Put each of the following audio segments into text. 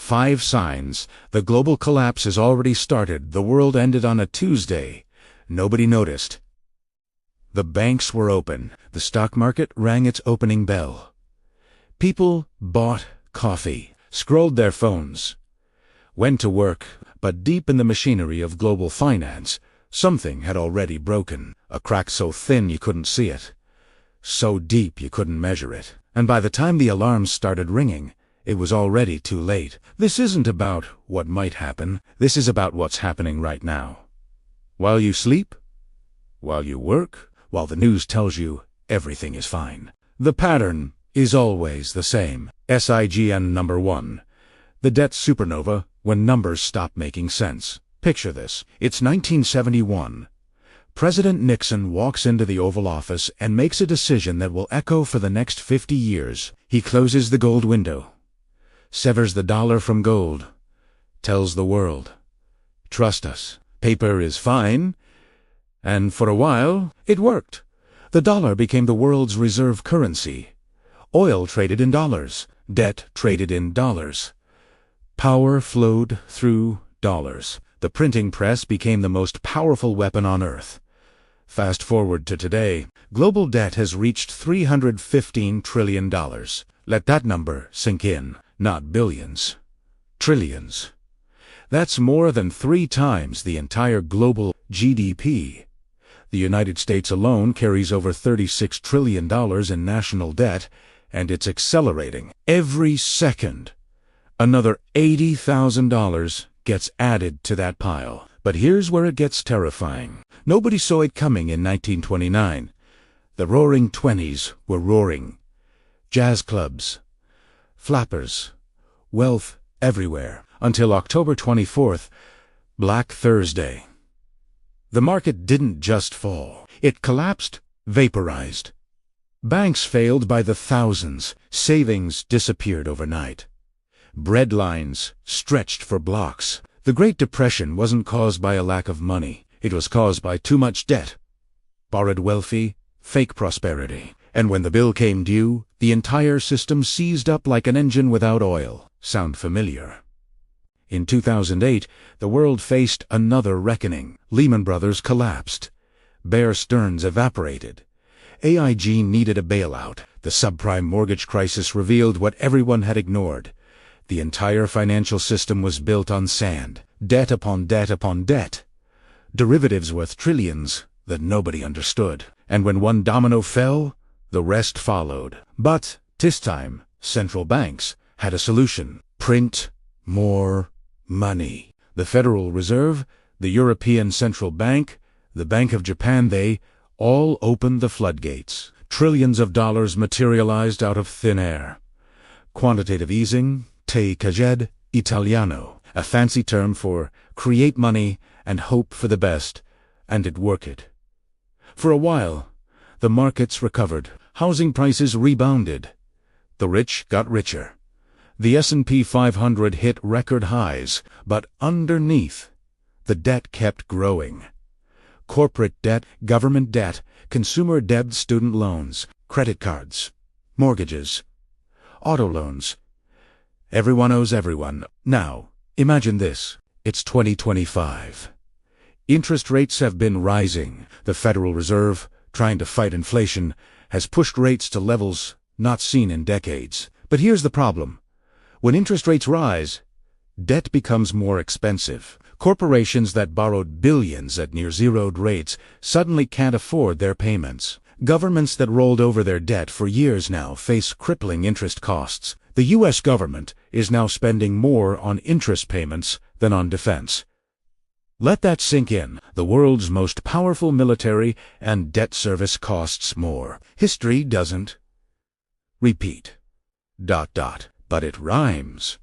5 signs. The global collapse has already started. The world ended on a Tuesday. Nobody noticed. The banks were open. The stock market rang its opening bell. People bought coffee, scrolled their phones, went to work, but deep in the machinery of global finance, something had already broken. A crack so thin you couldn't see it, so deep you couldn't measure it. And by the time the alarms started ringing, it was already too late. This isn't about what might happen. This is about what's happening right now. While you sleep, while you work, while the news tells you everything is fine. The pattern is always the same. SIGN number 1. The debt supernova, when numbers stop making sense. Picture this. It's 1971. President Nixon walks into the Oval Office and makes a decision that will echo for the next 50 years. He closes the gold window, severs the dollar from gold, tells the world, trust us, paper is fine. And for a while, it worked. The dollar became the world's reserve currency. Oil traded in dollars, debt traded in dollars. Power flowed through dollars. The printing press became the most powerful weapon on earth. Fast forward to today, global debt has reached $315 trillion. Let that number sink in. Not billions, trillions. That's more than 3 times the entire global GDP. The United States alone carries over $36 trillion in national debt, and it's accelerating. Every second, another $80,000 gets added to that pile. But here's where it gets terrifying. Nobody saw it coming in 1929. The roaring 20s were roaring. Jazz clubs, flappers, wealth everywhere, until October 24th, Black Thursday. The market didn't just fall. It collapsed, vaporized. Banks failed by the thousands. Savings disappeared overnight. Bread lines stretched for blocks. The Great Depression wasn't caused by a lack of money. It was caused by too much debt. Borrowed wealthy, fake prosperity. And when the bill came due, the entire system seized up like an engine without oil. Sound familiar? In 2008, the world faced another reckoning. Lehman Brothers collapsed. Bear Stearns evaporated. AIG needed a bailout. The subprime mortgage crisis revealed what everyone had ignored. The entire financial system was built on sand. Debt upon debt upon debt. Derivatives worth trillions that nobody understood. And when one domino fell, the rest followed. But this time, central banks had a solution. Print more money. The Federal Reserve, the European Central Bank, the Bank of Japan, they all opened the floodgates. Trillions of dollars materialized out of thin air. Quantitative easing, te caged italiano, a fancy term for create money and hope for the best, and it worked. For a while, the markets recovered. Housing prices rebounded. The rich got richer. The S&P 500 hit record highs, but underneath, the debt kept growing. Corporate debt, government debt, consumer debt, student loans, credit cards, mortgages, auto loans. Everyone owes everyone. Now, imagine this. It's 2025. Interest rates have been rising. The Federal Reserve, trying to fight inflation, has pushed rates to levels not seen in decades. But here's the problem. When interest rates rise, debt becomes more expensive. Corporations that borrowed billions at near-zeroed rates suddenly can't afford their payments. Governments that rolled over their debt for years now face crippling interest costs. The U.S. government is now spending more on interest payments than on defense. Let that sink in. The world's most powerful military and debt service costs more. History doesn't repeat. But it rhymes.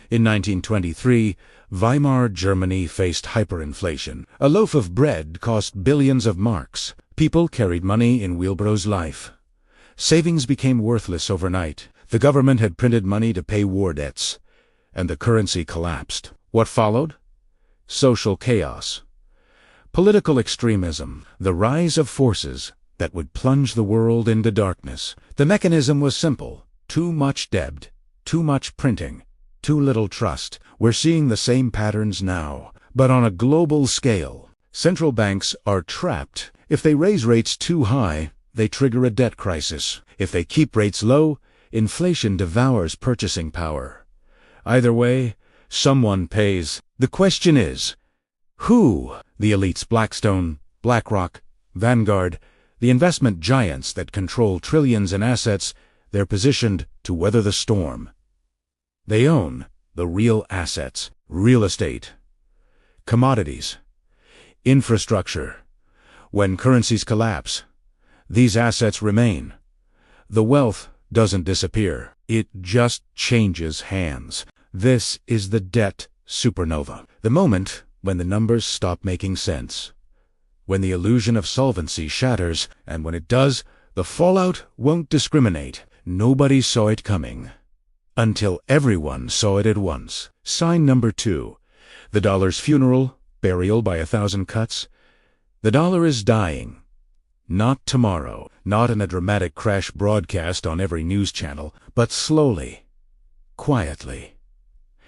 In 1923, Weimar Germany faced hyperinflation. A loaf of bread cost billions of marks. People carried money in wheelbarrows life. Savings became worthless overnight. The government had printed money to pay war debts, and the currency collapsed. What followed? Social chaos. Political extremism. The rise of forces that would plunge the world into darkness. The mechanism was simple. Too much debt, too much printing, Too little trust. We're seeing the same patterns now, but on a global scale. Central banks are trapped. If they raise rates too high, they trigger a debt crisis. If they keep rates low, inflation devours purchasing power. Either way, someone pays. The question is, who? The elites, Blackstone, BlackRock, Vanguard, the investment giants that control trillions in assets, they're positioned to weather the storm. They own the real assets, real estate, commodities, infrastructure. When currencies collapse, these assets remain. The wealth doesn't disappear. It just changes hands. This is the debt supernova. The moment when the numbers stop making sense. When the illusion of solvency shatters, and when it does, the fallout won't discriminate. Nobody saw it coming. Until everyone saw it at once. Sign number 2. The dollar's funeral, burial by 1,000 cuts. The dollar is dying. Not tomorrow, not in a dramatic crash broadcast on every news channel, but slowly, quietly.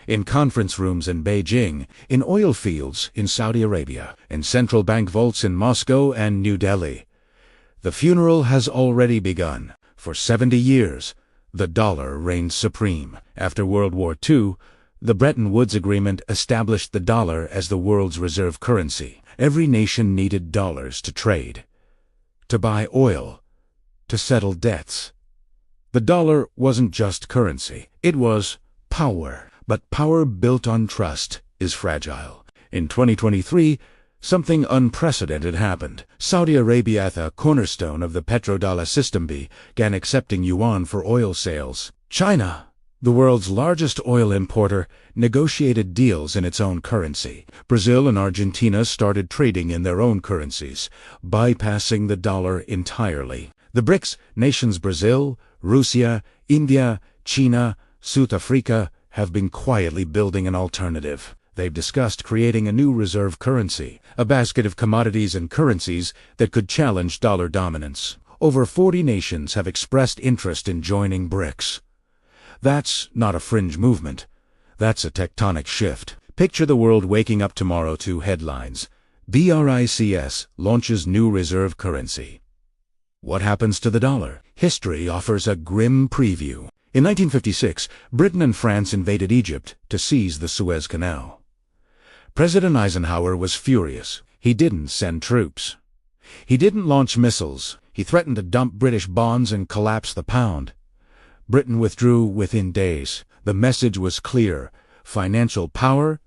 In conference rooms in Beijing, in oil fields in Saudi Arabia, in central bank vaults in Moscow and New Delhi. The funeral has already begun. For 70 years, the dollar reigned supreme. After World War II, the Bretton Woods Agreement established the dollar as the world's reserve currency. Every nation needed dollars to trade, to buy oil, to settle debts. The dollar wasn't just currency, it was power. But power built on trust is fragile. In 2023, something unprecedented happened. Saudi Arabia, the cornerstone of the petrodollar system, began accepting yuan for oil sales. China, the world's largest oil importer, negotiated deals in its own currency. Brazil and Argentina started trading in their own currencies, bypassing the dollar entirely. The BRICS nations Brazil, Russia, India, China, South Africa have been quietly building an alternative. They've discussed creating a new reserve currency, a basket of commodities and currencies that could challenge dollar dominance. Over 40 nations have expressed interest in joining BRICS. That's not a fringe movement. That's a tectonic shift. Picture the world waking up tomorrow to headlines. BRICS launches new reserve currency. What happens to the dollar? History offers a grim preview. In 1956, Britain and France invaded Egypt to seize the Suez Canal. President Eisenhower was furious. He didn't send troops. He didn't launch missiles. He threatened to dump British bonds and collapse the pound. Britain withdrew within days. The message was clear. Financial power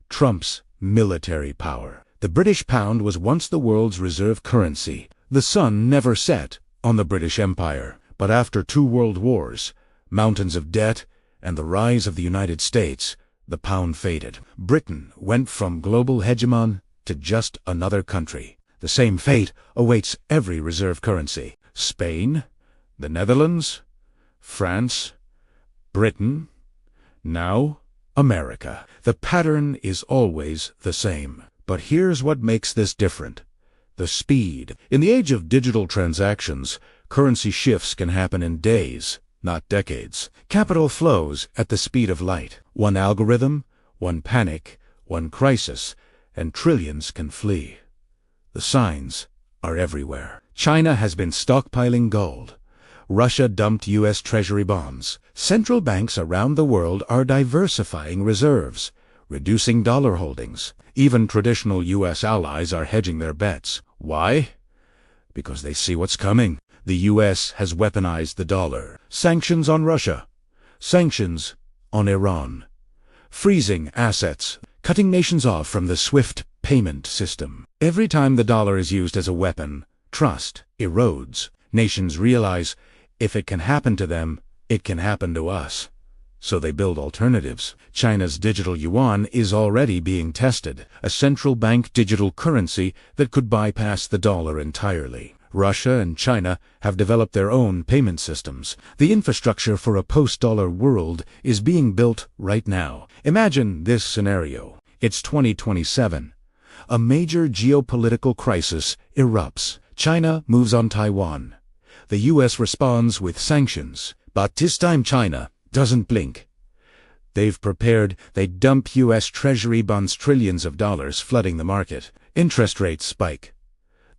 trumps military power. The British pound was once the world's reserve currency. The sun never set on the British Empire. But after 2 world wars, mountains of debt, and the rise of the United States, the pound faded. Britain went from global hegemon to just another country. The same fate awaits every reserve currency. Spain, the Netherlands, France, Britain, now America. The pattern is always the same. But here's what makes this different. The speed. In the age of digital transactions, currency shifts can happen in days, not decades. Capital flows at the speed of light. One algorithm, one panic, one crisis, and trillions can flee. The signs are everywhere. China has been stockpiling gold. Russia dumped U.S. Treasury bonds. Central banks around the world are diversifying reserves, reducing dollar holdings. Even traditional U.S. allies are hedging their bets. Why? Because they see what's coming. The U.S. has weaponized the dollar. Sanctions on Russia. Sanctions on Iran. Freezing assets. Cutting nations off from the SWIFT payment system. Every time the dollar is used as a weapon, trust erodes. Nations realize if it can happen to them, it can happen to us. So they build alternatives. China's digital yuan is already being tested, a central bank digital currency that could bypass the dollar entirely. Russia and China have developed their own payment systems. The infrastructure for a post-dollar world is being built right now. Imagine this scenario. It's 2027. A major geopolitical crisis erupts. China moves on Taiwan. The U.S. responds with sanctions. But this time China doesn't blink. They've prepared. They dump U.S. Treasury bonds, trillions of dollars flooding the market. Interest rates spike.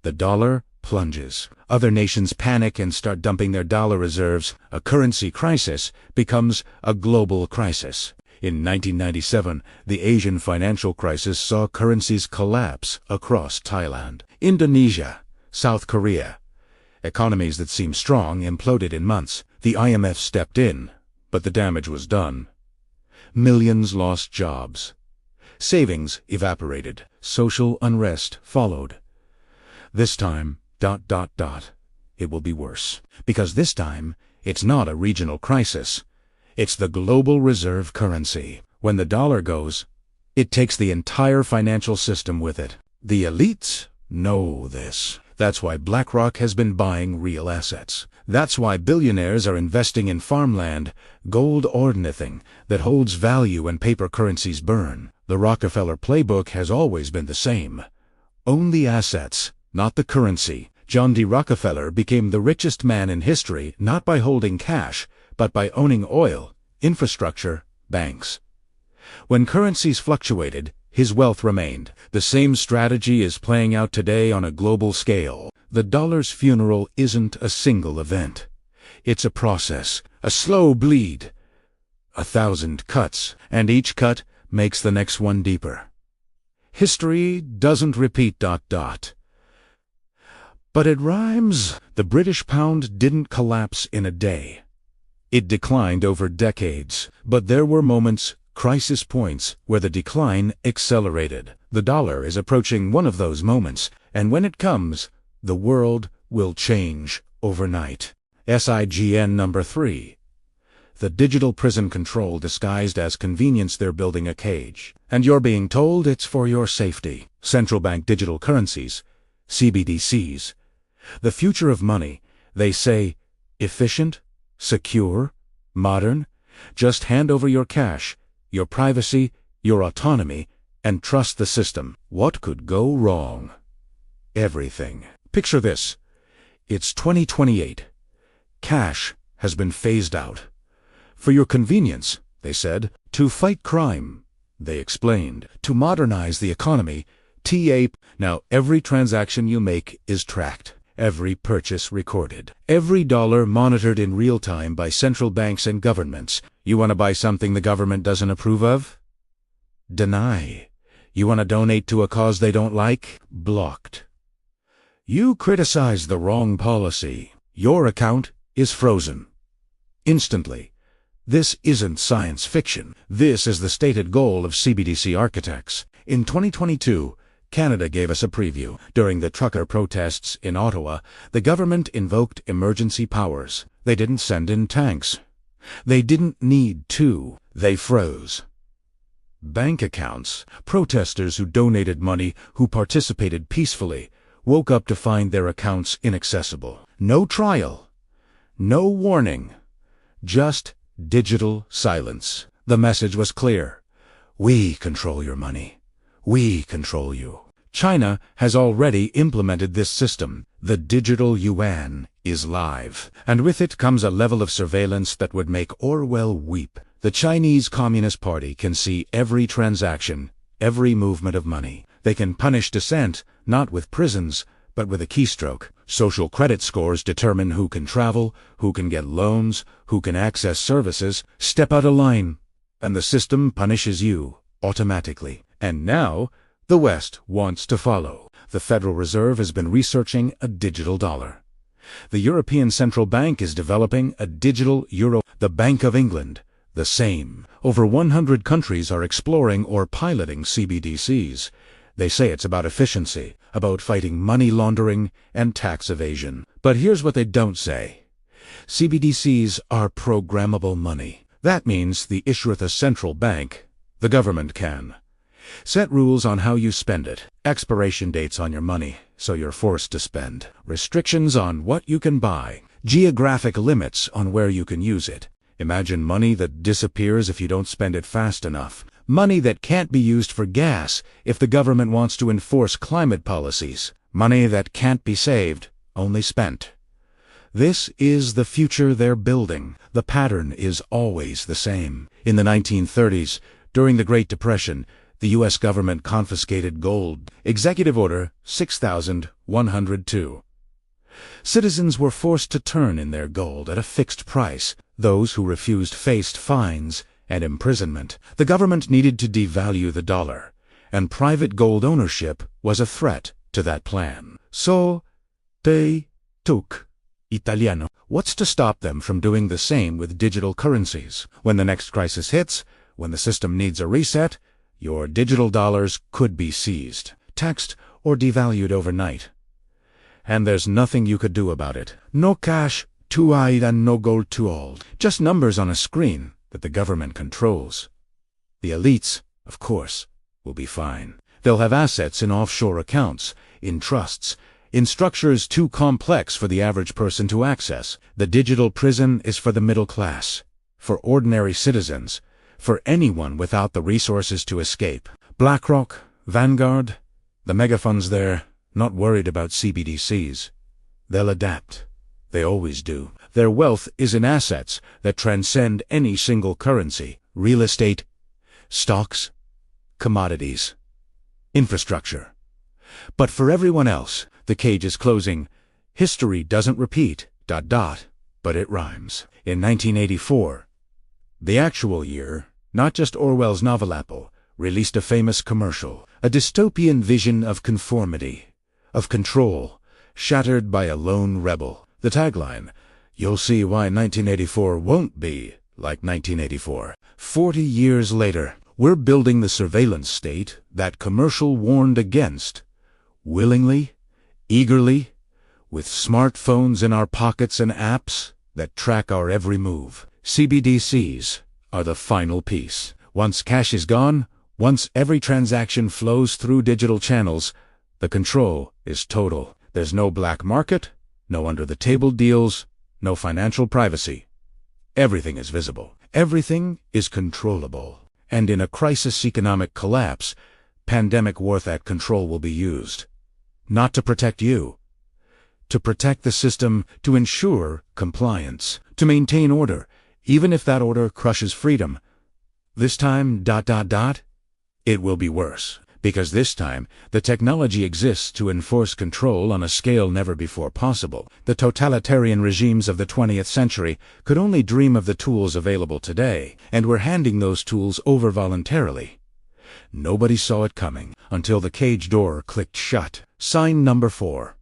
The dollar plunges. Other nations panic and start dumping their dollar reserves. A currency crisis becomes a global crisis. In 1997, the Asian financial crisis saw currencies collapse across Thailand, Indonesia, South Korea. Economies that seemed strong imploded in months. The IMF stepped in, but the damage was done. Millions lost jobs. Savings evaporated. Social unrest followed. This time, it will be worse. Because this time, it's not a regional crisis. It's the global reserve currency. When the dollar goes, it takes the entire financial system with it. The elites know this. That's why BlackRock has been buying real assets. That's why billionaires are investing in farmland, gold, or anything that holds value when paper currencies burn. The Rockefeller playbook has always been the same. Own the assets, not the currency. John D. Rockefeller became the richest man in history not by holding cash, but by owning oil, infrastructure, banks. When currencies fluctuated, his wealth remained. The same strategy is playing out today on a global scale. The dollar's funeral isn't a single event. It's a process, a slow bleed. 1,000 cuts, and each cut makes the next one deeper. History doesn't repeat. But it rhymes. The British pound didn't collapse in a day. It declined over decades, but there were moments, crisis points, where the decline accelerated. The dollar is approaching one of those moments, and when it comes, the world will change overnight. SIGN number 3. The digital prison control disguised as convenience. They're building a cage, and you're being told it's for your safety. Central bank digital currencies, CBDCs. The future of money, they say, efficient, secure, modern. Just hand over your cash, your privacy, your autonomy, and trust the system. What could go wrong? Everything. Picture this. It's 2028. Cash has been phased out. For your convenience, they said. To fight crime, they explained. To modernize the economy, TA. Now every transaction you make is tracked. Every purchase recorded. Every dollar monitored in real time by central banks and governments. You want to buy something the government doesn't approve of? Deny. You want to donate to a cause they don't like? Blocked. You criticize the wrong policy. Your account is frozen. Instantly. This isn't science fiction. This is the stated goal of CBDC architects. In 2022, Canada gave us a preview. During the trucker protests in Ottawa, the government invoked emergency powers. They didn't send in tanks. They didn't need to. They froze bank accounts. Protesters who donated money, who participated peacefully, woke up to find their accounts inaccessible. No trial. No warning. Just digital silence. The message was clear. We control your money. We control you. China has already implemented this system. The digital yuan is live, and with it comes a level of surveillance that would make Orwell weep. The Chinese Communist Party can see every transaction, every movement of money. They can punish dissent, not with prisons, but with a keystroke. Social credit scores determine who can travel, who can get loans, who can access services. Step out of line, and the system punishes you automatically. And now, the West wants to follow. The Federal Reserve has been researching a digital dollar. The European Central Bank is developing a digital euro. The Bank of England, the same. Over 100 countries are exploring or piloting CBDCs. They say it's about efficiency, about fighting money laundering and tax evasion. But here's what they don't say. CBDCs are programmable money. That means the issuer, the central bank, the government can set rules on how you spend it, expiration dates on your money, so you're forced to spend, restrictions on what you can buy, geographic limits on where you can use it. Imagine money that disappears if you don't spend it fast enough, money that can't be used for gas if the government wants to enforce climate policies, money that can't be saved, only spent. This is the future they're building. The pattern is always the same. In the 1930s, during the Great Depression, the U.S. government confiscated gold. Executive Order 6102. Citizens were forced to turn in their gold at a fixed price. Those who refused faced fines and imprisonment. The government needed to devalue the dollar, and private gold ownership was a threat to that plan. So they took Italiano. What's to stop them from doing the same with digital currencies? When the next crisis hits, when the system needs a reset, your digital dollars could be seized, taxed, or devalued overnight. And there's nothing you could do about it. No cash too wide and no gold too old. Just numbers on a screen that the government controls. The elites, of course, will be fine. They'll have assets in offshore accounts, in trusts, in structures too complex for the average person to access. The digital prison is for the middle class, for ordinary citizens, for anyone without the resources to escape. BlackRock, Vanguard, the megafunds there, not worried about CBDCs. They'll adapt. They always do. Their wealth is in assets that transcend any single currency: real estate, stocks, commodities, infrastructure. But for everyone else, the cage is closing. History doesn't repeat, but it rhymes. In 1984, the actual year, not just Orwell's novel Apple, released a famous commercial, a dystopian vision of conformity, of control, shattered by a lone rebel. The tagline, "You'll see why 1984 won't be like 1984. 40 years later, we're building the surveillance state that commercial warned against, willingly, eagerly, with smartphones in our pockets and apps that track our every move. CBDCs are the final piece. Once cash is gone, once every transaction flows through digital channels, the control is total. There's no black market, no under-the-table deals, no financial privacy. Everything is visible. Everything is controllable. And in a crisis economic collapse, pandemic war, that control will be used. Not to protect you. To protect the system, to ensure compliance, to maintain order, even if that order crushes freedom. This time, it will be worse. Because this time, the technology exists to enforce control on a scale never before possible. The totalitarian regimes of the 20th century could only dream of the tools available today, and we're handing those tools over voluntarily. Nobody saw it coming until the cage door clicked shut. Sign number 4.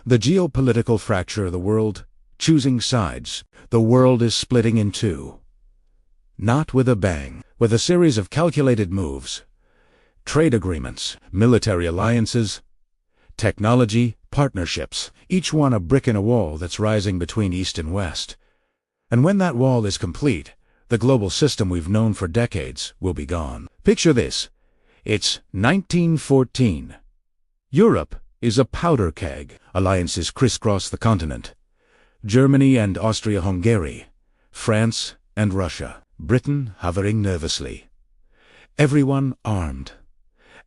The geopolitical fracture of the world, choosing sides. The world is splitting in two. Not with a bang, with a series of calculated moves. Trade agreements, military alliances, technology, partnerships, each one a brick in a wall that's rising between East and West. And when that wall is complete, the global system we've known for decades will be gone. Picture this. It's 1914. Europe is a powder keg. Alliances crisscross the continent. Germany and Austria-Hungary, France and Russia, Britain hovering nervously. Everyone armed.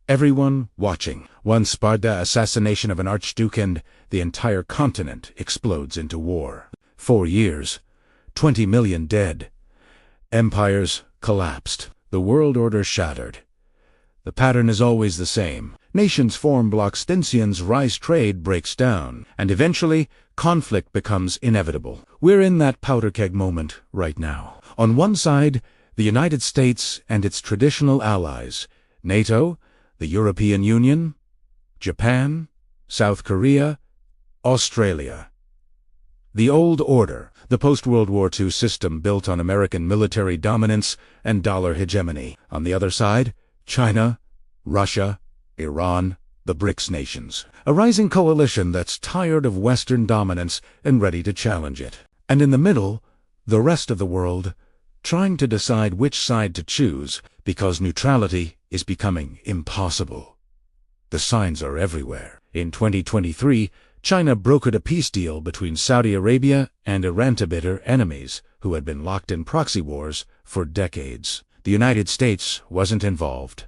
Everyone watching. One Sparta assassination of an archduke and the entire continent explodes into war. 4 years, 20 million dead. Empires collapsed. The world order shattered. The pattern is always the same. Nations form blocs, tensions rise, trade breaks down, and eventually conflict becomes inevitable. We're in that powder keg moment right now. On one side, the United States and its traditional allies, NATO, the European Union, Japan, South Korea, Australia. The old order, the post-World War II system built on American military dominance and dollar hegemony. On the other side, China, Russia, Iran, the BRICS nations. A rising coalition that's tired of Western dominance and ready to challenge it. And in the middle, the rest of the world, trying to decide which side to choose, because neutrality is becoming impossible. The signs are everywhere. In 2023, China brokered a peace deal between Saudi Arabia and Iran, to bitter enemies who had been locked in proxy wars for decades. The United States wasn't involved,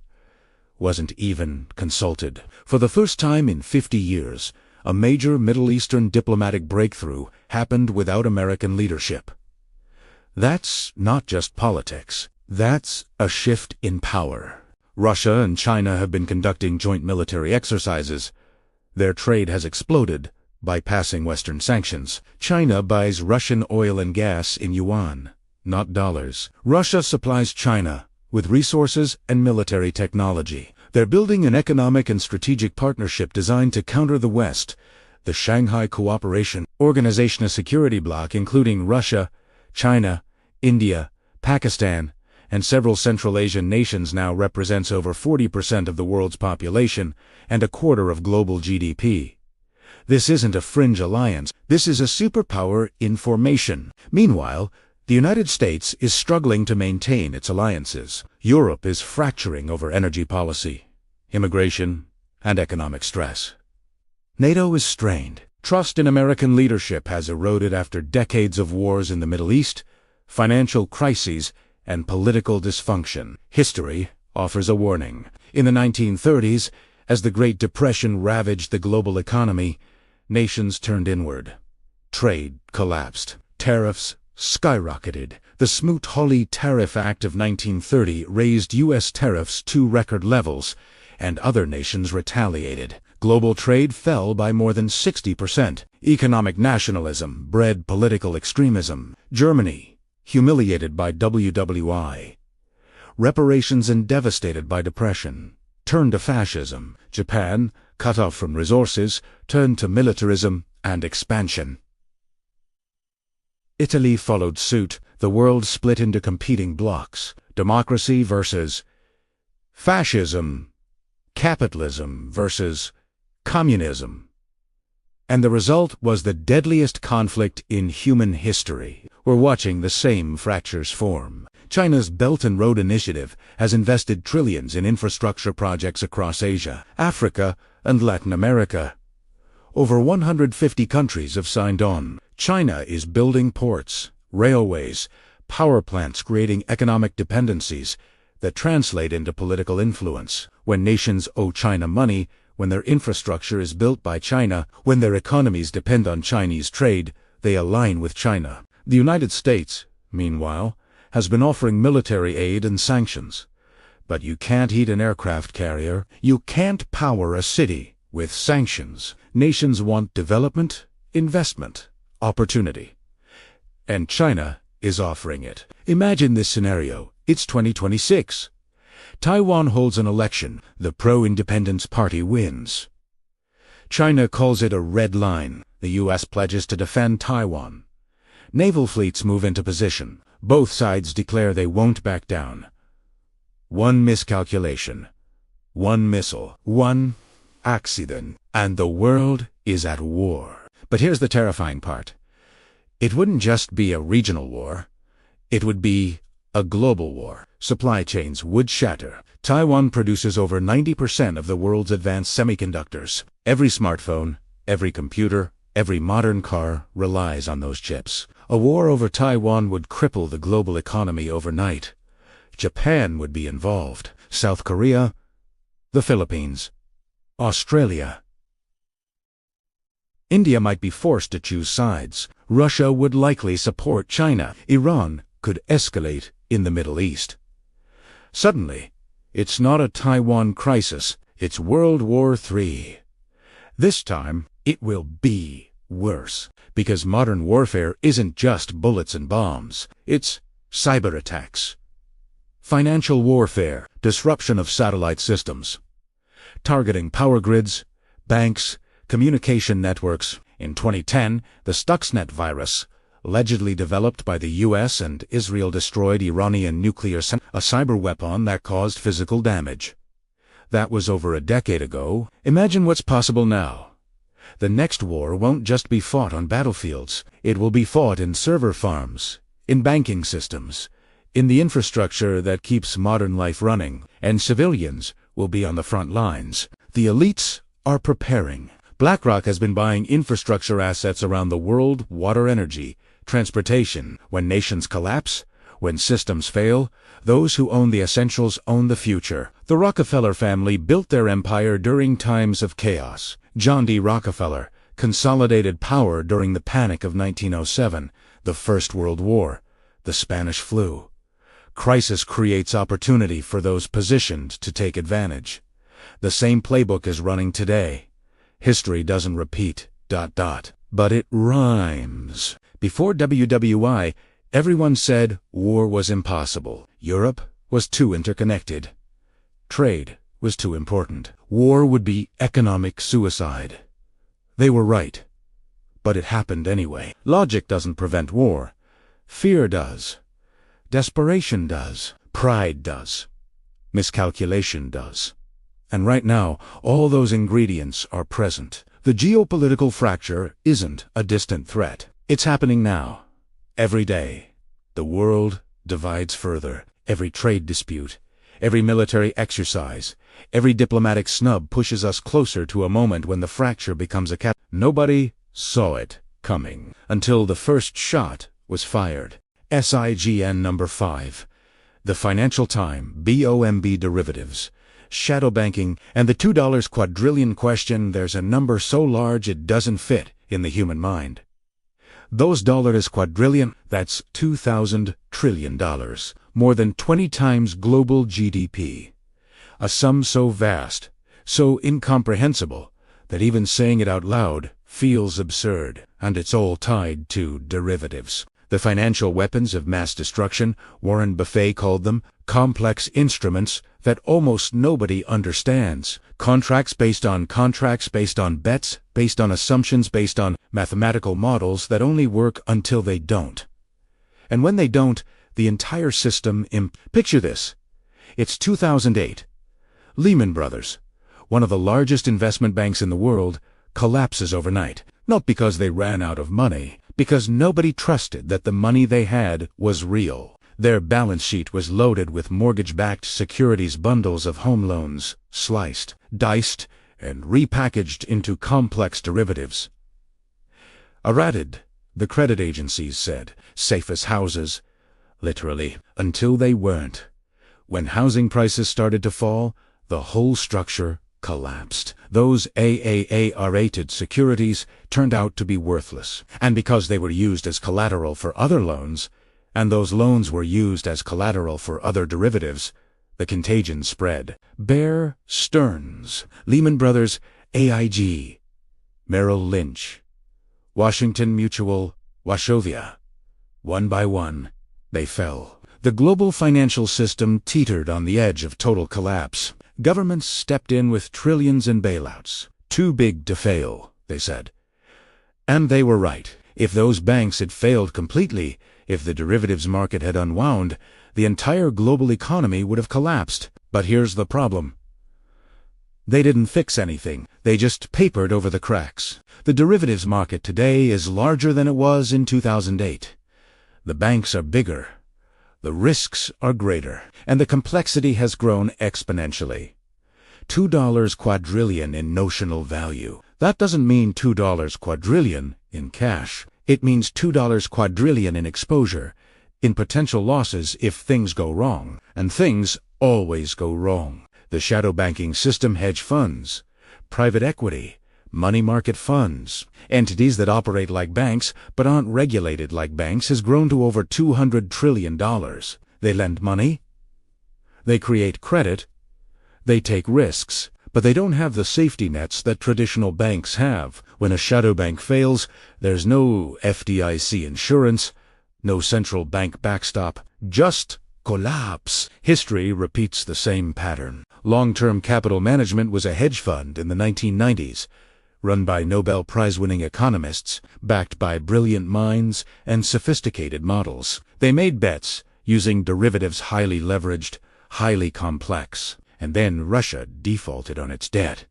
wasn't even consulted. For the first time in 50 years, A major Middle Eastern diplomatic breakthrough happened without American leadership. That's not just politics. That's a shift in power. Russia and China have been conducting joint military exercises. Their trade has exploded, bypassing Western sanctions. China buys Russian oil and gas in yuan, not dollars. Russia supplies China with resources and military technology. They're building an economic and strategic partnership designed to counter the West. The Shanghai Cooperation Organization, a security bloc including Russia, China, India, Pakistan, and several Central Asian nations, now represents over 40% of the world's population and a quarter of global GDP. This isn't a fringe alliance. This is a superpower in formation. Meanwhile, the United States is struggling to maintain its alliances. Europe is fracturing over energy policy, immigration, and economic stress. NATO is strained. Trust in American leadership has eroded after decades of wars in the Middle East, financial crises, and political dysfunction. History offers a warning. In the 1930s, as the Great Depression ravaged the global economy, nations turned inward. Trade collapsed. Tariffs skyrocketed. The Smoot-Hawley Tariff Act of 1930 raised U.S. tariffs to record levels, and other nations retaliated. Global trade fell by more than 60%. Economic nationalism bred political extremism. Germany, humiliated by WWI. Reparations and devastated by depression, turned to fascism. Japan, cut off from resources, turned to militarism and expansion. Italy followed suit. The world split into competing blocs. Democracy versus fascism. Capitalism versus communism. And the result was the deadliest conflict in human history. We're watching the same fractures form. China's Belt and Road Initiative has invested trillions in infrastructure projects across Asia, Africa, and Latin America. Over 150 countries have signed on. China is building ports, railways, power plants, creating economic dependencies that translate into political influence. When nations owe China money, when their infrastructure is built by China, when their economies depend on Chinese trade, they align with China. The United States, meanwhile, has been offering military aid and sanctions. But you can't heat an aircraft carrier. You can't power a city with sanctions. Nations want development, investment, opportunity. And China is offering it. Imagine this scenario. It's 2026. Taiwan holds an election. The pro-independence party wins. China calls it a red line. The U.S. pledges to defend Taiwan. Naval fleets move into position. Both sides declare they won't back down. One miscalculation, one missile, one accident, and the world is at war. But here's the terrifying part. It wouldn't just be a regional war. It would be a global war. Supply chains would shatter. Taiwan produces over 90% of the world's advanced semiconductors. Every smartphone, every computer, every modern car relies on those chips. A war over Taiwan would cripple the global economy overnight. Japan would be involved. South Korea, the Philippines, Australia. India might be forced to choose sides. Russia would likely support China. Iran could escalate in the Middle East. Suddenly, it's not a Taiwan crisis, it's World War III. This time, it will be worse, because modern warfare isn't just bullets and bombs. It's cyber attacks, financial warfare, disruption of satellite systems, targeting power grids, banks, communication networks. In 2010, the Stuxnet virus, allegedly developed by the U.S. and Israel, destroyed Iranian nuclear a cyber weapon that caused physical damage. That was over a decade ago. Imagine what's possible now. The next war won't just be fought on battlefields. It will be fought in server farms, in banking systems, in the infrastructure that keeps modern life running, and civilians will be on the front lines. The elites are preparing. BlackRock has been buying infrastructure assets around the world: water, energy, transportation. When nations collapse, when systems fail, those who own the essentials own the future. The Rockefeller family built their empire during times of chaos. John D. Rockefeller, consolidated power during the panic of 1907, the First World War, the Spanish flu. Crisis creates opportunity for those positioned to take advantage. The same playbook is running today. History doesn't repeat, ... but it rhymes. Before WWI, everyone said war was impossible. Europe was too interconnected. Trade was too important. War would be economic suicide. They were right. But it happened anyway. Logic doesn't prevent war. Fear does. Desperation does. Pride does. Miscalculation does. And right now, all those ingredients are present. The geopolitical fracture isn't a distant threat. It's happening now. Every day. The world divides further. Every trade dispute, every military exercise, every diplomatic snub pushes us closer to a moment when the fracture becomes a Nobody saw it coming until the first shot was fired. SIGN number 5. The Financial Time, BOMB derivatives, shadow banking, and the $2 quadrillion question. There's a number so large it doesn't fit in the human mind. Those dollars quadrillion, that's $2,000 trillion, more than 20 times global GDP. A sum so vast, so incomprehensible, that even saying it out loud feels absurd, and it's all tied to derivatives. The financial weapons of mass destruction, Warren Buffett called them, complex instruments that almost nobody understands. Contracts based on bets, based on assumptions, based on mathematical models that only work until they don't. And when they don't, the entire system Picture this. It's 2008. Lehman Brothers, one of the largest investment banks in the world, collapses overnight. Not because they ran out of money, because nobody trusted that the money they had was real. Their balance sheet was loaded with mortgage-backed securities, bundles of home loans, sliced, diced, and repackaged into complex derivatives. Errated, the credit agencies said, safe as houses, literally, until they weren't. When housing prices started to fall, the whole structure collapsed. Those AAA-rated securities turned out to be worthless, and because they were used as collateral for other loans, and those loans were used as collateral for other derivatives, the contagion spread. Bear Stearns, Lehman Brothers, AIG, Merrill Lynch, Washington Mutual, Wachovia. One by one, they fell. The global financial system teetered on the edge of total collapse. Governments stepped in with trillions in bailouts. Too big to fail, they said. And they were right. If those banks had failed completely, if the derivatives market had unwound, the entire global economy would have collapsed. But here's the problem. They didn't fix anything. They just papered over the cracks. The derivatives market today is larger than it was in 2008. The banks are bigger. The risks are greater, and the complexity has grown exponentially. $2 quadrillion in notional value. That doesn't mean $2 quadrillion in cash. It means $2 quadrillion in exposure, in potential losses if things go wrong. And things always go wrong. The shadow banking system, hedge funds, private equity, money market funds, entities that operate like banks but aren't regulated like banks, has grown to over $200 trillion. They lend money, they create credit, they take risks, but they don't have the safety nets that traditional banks have. When a shadow bank fails, there's no FDIC insurance, no central bank backstop, just collapse. History repeats the same pattern. Long-term capital management was a hedge fund in the 1990s. Run by Nobel Prize-winning economists, backed by brilliant minds and sophisticated models. They made bets using derivatives, highly leveraged, highly complex. And then Russia defaulted on its debt.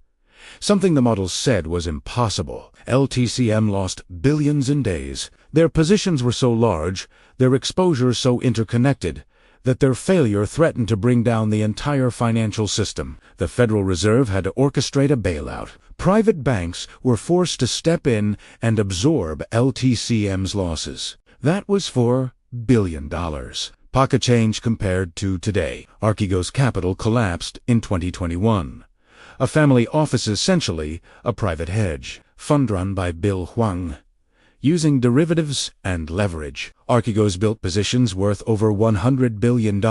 Something the models said was impossible. LTCM lost billions in days. Their positions were so large, their exposure so interconnected, that their failure threatened to bring down the entire financial system. The Federal Reserve had to orchestrate a bailout. Private banks were forced to step in and absorb LTCM's losses. That was for $1 billion. Pocket change compared to today. Archegos Capital collapsed in 2021. A family office, essentially a private hedge fund run by Bill Huang. Using derivatives and leverage, Archegos built positions worth over $100 billion,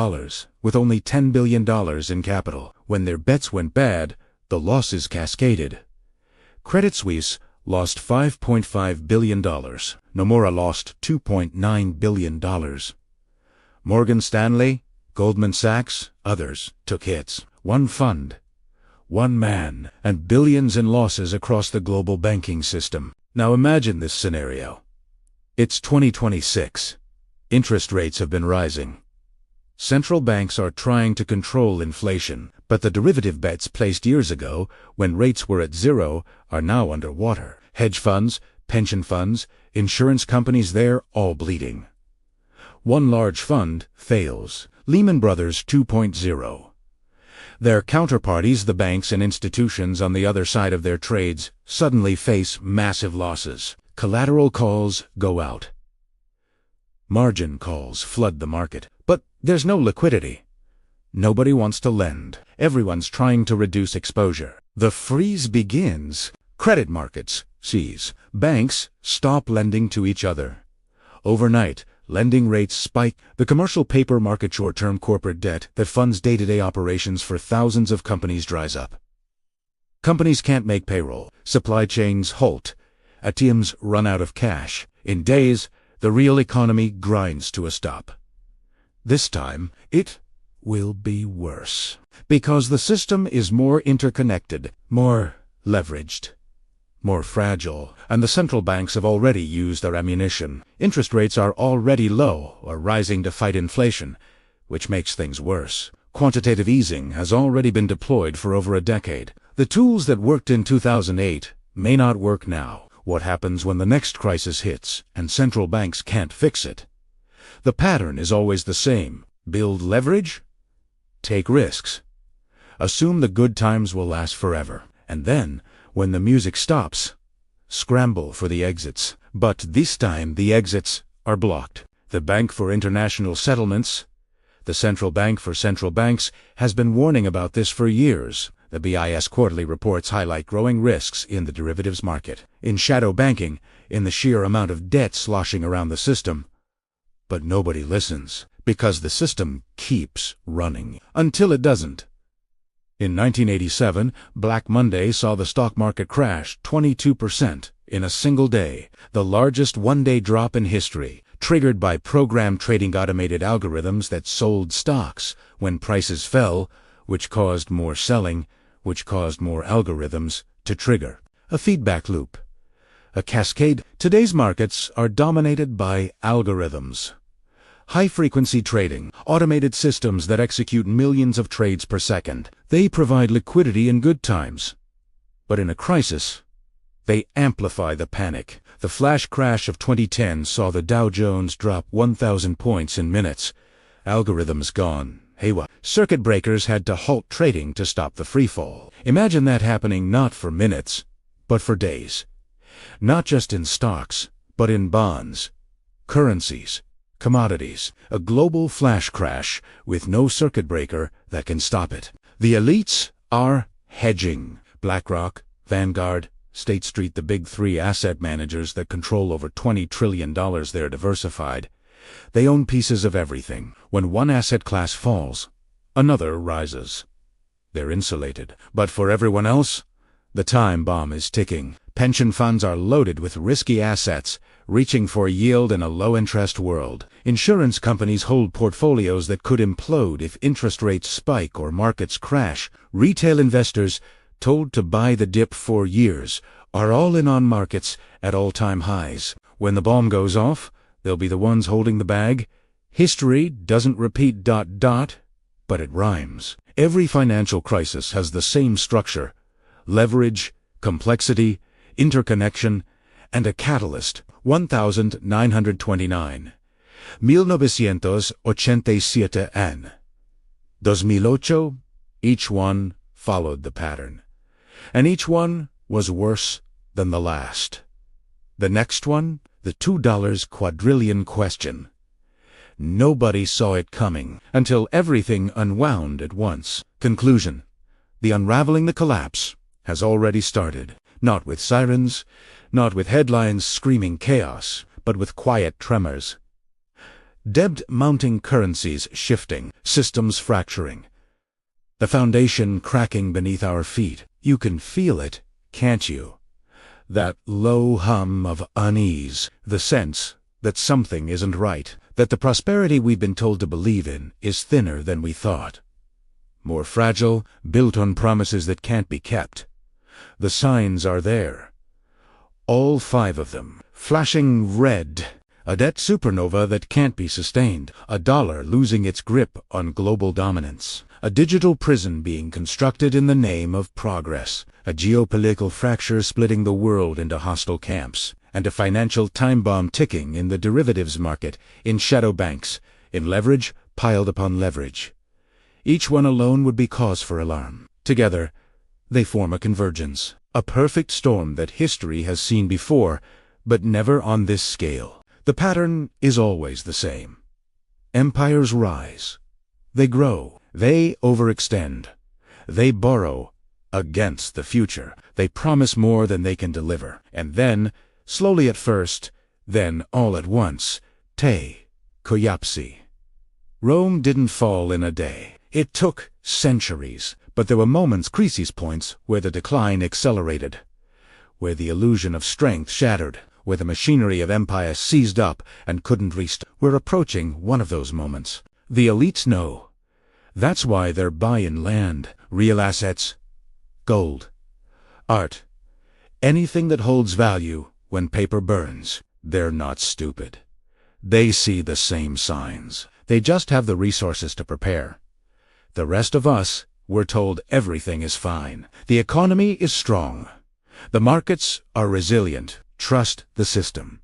with only $10 billion in capital. When their bets went bad, the losses cascaded. Credit Suisse lost $5.5 billion. Nomura lost $2.9 billion. Morgan Stanley, Goldman Sachs, others took hits. One fund, one man, and billions in losses across the global banking system. Now imagine this scenario. It's 2026. Interest rates have been rising. Central banks are trying to control inflation, but the derivative bets placed years ago, when rates were at zero, are now underwater. Hedge funds, pension funds, insurance companies, they're all bleeding. One large fund fails. Lehman Brothers 2.0. Their counterparties, the banks and institutions on the other side of their trades, suddenly face massive losses. Collateral calls go out. Margin calls flood the market. But there's no liquidity. Nobody wants to lend. Everyone's trying to reduce exposure. The freeze begins. Credit markets seize. Banks stop lending to each other. Overnight, lending rates spike. The commercial paper market, short-term corporate debt that funds day-to-day operations for thousands of companies, dries up. Companies can't make payroll. Supply chains halt. ATMs run out of cash. In days, the real economy grinds to a stop. This time, it will be worse. Because the system is more interconnected, more leveraged, more fragile, and the central banks have already used their ammunition. Interest rates are already low or rising to fight inflation, which makes things worse. Quantitative easing has already been deployed for over a decade. The tools that worked in 2008 may not work now. What happens when the next crisis hits and central banks can't fix it? The pattern is always the same. Build leverage, take risks, assume the good times will last forever, and then, when the music stops, scramble for the exits. But this time the exits are blocked. The Bank for International Settlements, the central bank for central banks, has been warning about this for years. The BIS quarterly reports highlight growing risks in the derivatives market, in shadow banking, in the sheer amount of debt sloshing around the system. But nobody listens, because the system keeps running until it doesn't. In 1987, Black Monday saw the stock market crash 22% in a single day, the largest one-day drop in history, triggered by program trading automated algorithms that sold stocks when prices fell, which caused more selling, which caused more algorithms to trigger. A feedback loop, a cascade. Today's markets are dominated by algorithms. High-frequency trading, automated systems that execute millions of trades per second. They provide liquidity in good times. But in a crisis, they amplify the panic. The flash crash of 2010 saw the Dow Jones drop 1,000 points in minutes. Algorithms gone. Haywa. Circuit breakers had to halt trading to stop the freefall. Imagine that happening not for minutes, but for days. Not just in stocks, but in bonds, currencies, commodities. A global flash crash with no circuit breaker that can stop it. The elites are hedging. BlackRock, Vanguard, State Street, the big three asset managers that control over $20 trillion, they're diversified. They own pieces of everything. When one asset class falls, another rises. They're insulated. But for everyone else, the time bomb is ticking. Pension funds are loaded with risky assets, reaching for yield in a low-interest world. Insurance companies hold portfolios that could implode if interest rates spike or markets crash. Retail investors, told to buy the dip for years, are all in on markets at all-time highs. When the bomb goes off, they'll be the ones holding the bag. History doesn't repeat ... but it rhymes. Every financial crisis has the same structure: leverage, complexity, interconnection, and a catalyst. 1929. 1987 and 2008. Each one followed the pattern. And each one was worse than the last. The next one, the $2 quadrillion question. Nobody saw it coming until everything unwound at once. Conclusion: The unraveling the collapse has already started, not with sirens, not with headlines screaming chaos, but with quiet tremors. Debt-mounting currencies shifting, systems fracturing. The foundation cracking beneath our feet. You can feel it, can't you? That low hum of unease, the sense that something isn't right, that the prosperity we've been told to believe in is thinner than we thought. More fragile, built on promises that can't be kept. The signs are there. All 5 of them, flashing red. A debt supernova that can't be sustained. A dollar losing its grip on global dominance. A digital prison being constructed in the name of progress. A geopolitical fracture splitting the world into hostile camps. And a financial time bomb ticking in the derivatives market, in shadow banks, in leverage piled upon leverage. Each one alone would be cause for alarm. Together, they form a convergence. A perfect storm that history has seen before, but never on this scale. The pattern is always the same. Empires rise. They grow. They overextend. They borrow against the future. They promise more than they can deliver. And then, slowly at first, then all at once, collapse. Rome didn't fall in a day. It took centuries, but there were moments, crisis points, where the decline accelerated, where the illusion of strength shattered, where the machinery of empire seized up and couldn't restart. We're approaching one of those moments. The elites know. That's why they're buying land, real assets, gold, art, anything that holds value when paper burns. They're not stupid. They see the same signs. They just have the resources to prepare. The rest of us, we're told everything is fine. The economy is strong. The markets are resilient. Trust the system.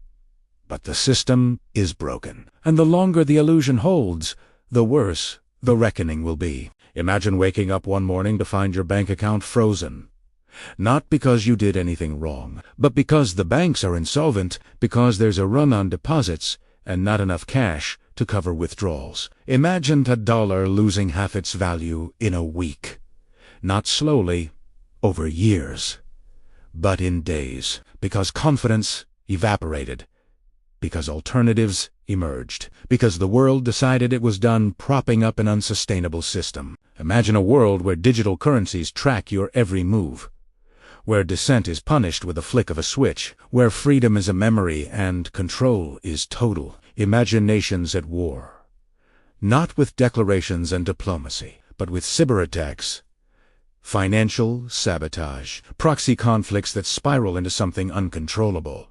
But the system is broken. And the longer the illusion holds, the worse the reckoning will be. Imagine waking up one morning to find your bank account frozen. Not because you did anything wrong, but because the banks are insolvent, because there's a run on deposits and not enough cash to cover withdrawals. Imagine a dollar losing half its value in a week. Not slowly, over years, but in days, because confidence evaporated, because alternatives emerged, because the world decided it was done propping up an unsustainable system. Imagine a world where digital currencies track your every move, where dissent is punished with a flick of a switch, where freedom is a memory and control is total. Imagine nations at war, not with declarations and diplomacy, but with cyberattacks, financial sabotage, proxy conflicts that spiral into something uncontrollable.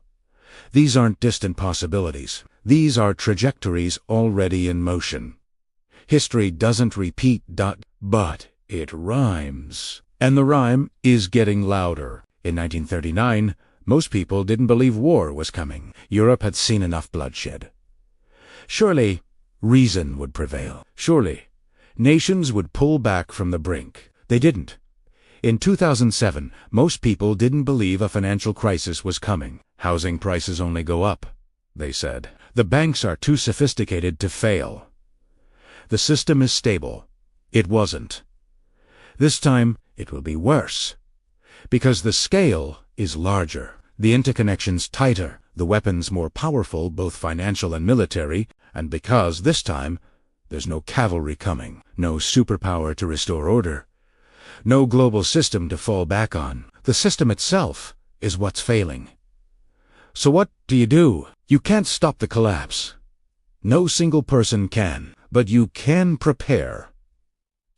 These aren't distant possibilities. These are trajectories already in motion. History doesn't repeat, but it rhymes. And the rhyme is getting louder. In 1939, most people didn't believe war was coming. Europe had seen enough bloodshed. Surely, reason would prevail. Surely, nations would pull back from the brink. They didn't. In 2007, most people didn't believe a financial crisis was coming. Housing prices only go up, they said. The banks are too sophisticated to fail. The system is stable. It wasn't. This time, it will be worse. Because the scale is larger, the interconnections tighter, the weapons more powerful, both financial and military, and because this time, there's no cavalry coming, no superpower to restore order, no global system to fall back on. The system itself is what's failing. So what do? You can't stop the collapse. No single person can, but you can prepare.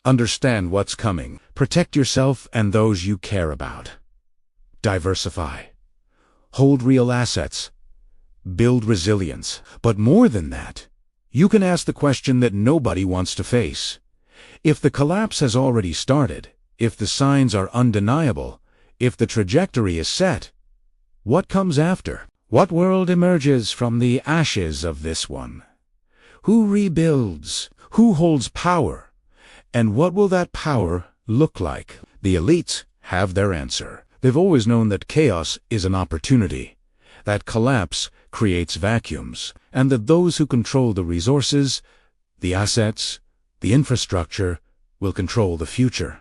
Understand what's coming. Protect yourself and those you care about. Diversify. Hold real assets. Build resilience. But more than that, you can ask the question that nobody wants to face. If the collapse has already started, if the signs are undeniable, if the trajectory is set, what comes after? What world emerges from the ashes of this one? Who rebuilds? Who holds power? And what will that power look like? The elites have their answer. They've always known that chaos is an opportunity, that collapse creates vacuums, and that those who control the resources, the assets, the infrastructure, will control the future.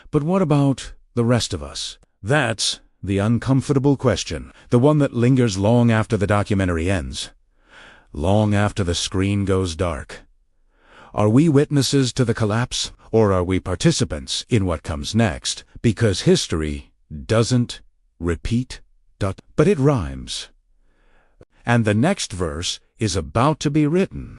But what about the rest of us? That's the uncomfortable question, the one that lingers long after the documentary ends, long after the screen goes dark. Are we witnesses to the collapse, or are we participants in what comes next? Because history doesn't repeat, but it rhymes. And the next verse is about to be written.